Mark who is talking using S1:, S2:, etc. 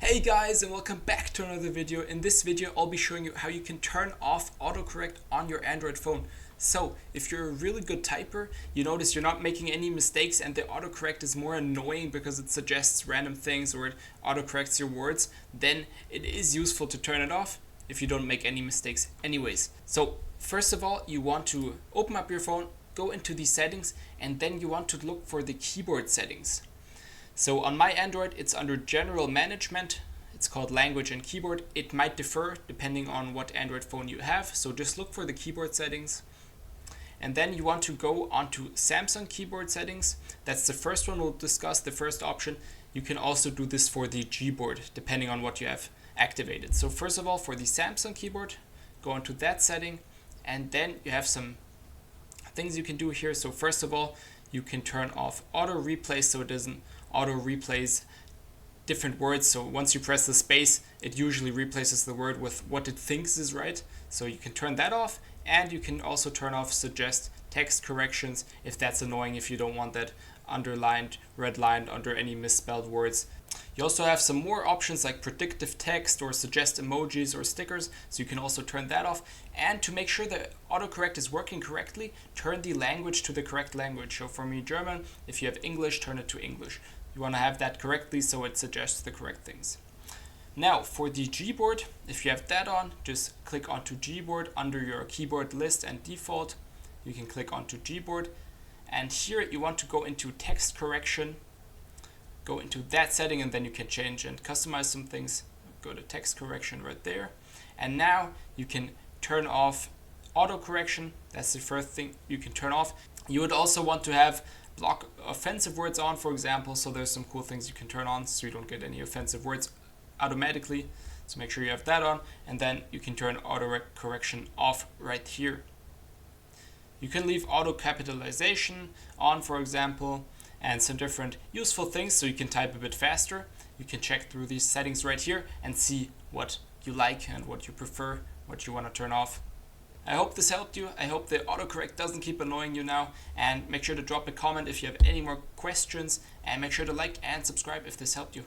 S1: Hey guys, and welcome back to another video. In this video I'll be showing you how you can turn off autocorrect on your Android phone. So if you're a really good typer, you notice you're not making any mistakes and the autocorrect is more annoying because it suggests random things or it autocorrects your words, then it is useful to turn it off if you don't make any mistakes anyways. So first of all, you want to open up your phone, go into the settings, and then you want to look for the keyboard settings. So on my Android, it's under General Management. It's called Language and Keyboard. It might differ depending on what Android phone you have. So just look for the keyboard settings. And then you want to go onto Samsung keyboard settings. That's the first one we'll discuss, the first option. You can also do this for the Gboard, depending on what you have activated. So first of all, for the Samsung keyboard, go into that setting. And then you have some things you can do here. So first of all, you can turn off auto replay so it doesn't auto replays different words. So once you press the space, it usually replaces the word with what it thinks is right. So you can turn that off, and you can also turn off suggest text corrections if that's annoying, if you don't want that underlined, redlined under any misspelled words. You also have some more options like predictive text or suggest emojis or stickers, so you can also turn that off. And to make sure that autocorrect is working correctly, turn the language to the correct language. So for me, German. If you have English, turn it to English. You want to have that correctly so it suggests the correct things. Now for the Gboard, if you have that on, just click onto Gboard under your keyboard list and default. You can click onto Gboard, and here you want to go into text correction. Go into that setting, and then you can change and customize some things. Go to text correction right there. And now you can turn off auto correction. That's the first thing you can turn off. You would also want to have block offensive words on, for example. So there's some cool things you can turn on so you don't get any offensive words automatically. So make sure you have that on. And then you can turn auto correction off right here. You can leave auto capitalization on, for example, and some different useful things so you can type a bit faster. You can check through these settings right here and see what you like and what you prefer, what you want to turn off. I hope this helped you. I hope the autocorrect doesn't keep annoying you now, and make sure to drop a comment if you have any more questions, and make sure to like and subscribe if this helped you.